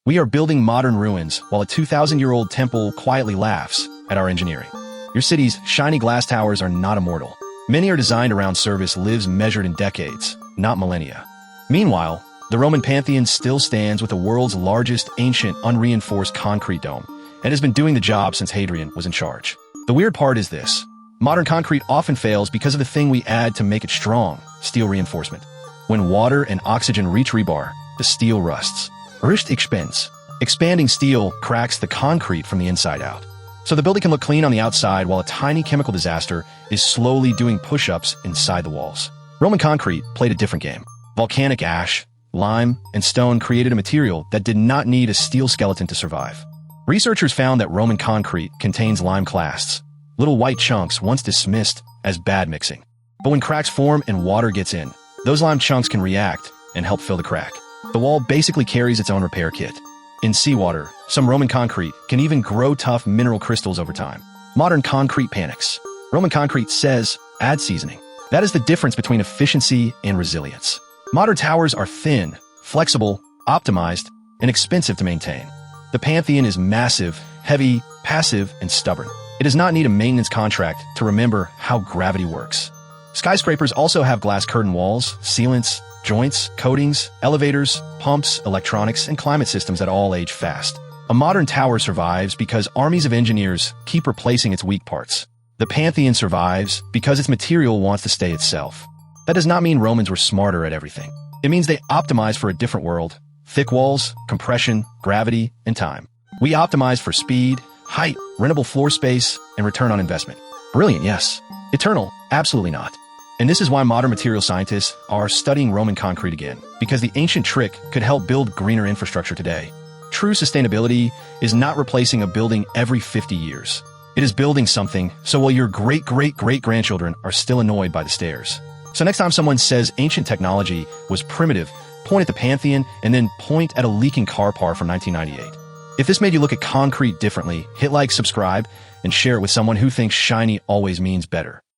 We are building modern ruins while a 2,000-year-old temple quietly laughs at our engineering. Your city's shiny glass towers are not immortal. Many are designed around service lives measured in decades, not millennia. Meanwhile, the Roman Pantheon still stands with the world's largest ancient unreinforced concrete dome and has been doing the job since Hadrian was in charge. The weird part is this. Modern concrete often fails because of the thing we add to make it strong, steel reinforcement. When water and oxygen reach rebar, the steel rusts. Rust expands. Expanding steel cracks the concrete from the inside out. So the building can look clean on the outside while a tiny chemical disaster is slowly doing push-ups inside the walls. Roman concrete played a different game. Volcanic ash, lime, and stone created a material that did not need a steel skeleton to survive. Researchers found that Roman concrete contains lime clasts, little white chunks once dismissed as bad mixing. But when cracks form and water gets in, those lime chunks can react and help fill the crack. The wall basically carries its own repair kit. In seawater, some Roman concrete can even grow tough mineral crystals over time. Modern concrete panics. Roman concrete says, add seasoning. That is the difference between efficiency and resilience. Modern towers are thin, flexible, optimized, and expensive to maintain. The Pantheon is massive, heavy, passive, and stubborn. It does not need a maintenance contract to remember how gravity works. Skyscrapers also have glass curtain walls, sealants, joints, coatings, elevators, pumps, electronics, and climate systems that all age fast. A modern tower survives because armies of engineers keep replacing its weak parts. The Pantheon survives because its material wants to stay itself. That does not mean Romans were smarter at everything. It means they optimized for a different world. Thick walls, compression, gravity, and time. We optimize for speed, height, rentable floor space, and return on investment. Brilliant, yes. Eternal, absolutely not. And this is why modern material scientists are studying Roman concrete again, because the ancient trick could help build greener infrastructure today. True sustainability is not replacing a building every 50 years. It is building something so while your great-great-great-grandchildren are still annoyed by the stairs. So next time someone says ancient technology was primitive, point at the Pantheon and then point at a leaking car part from 1998. If this made you look at concrete differently, hit like, subscribe, and share it with someone who thinks shiny always means better.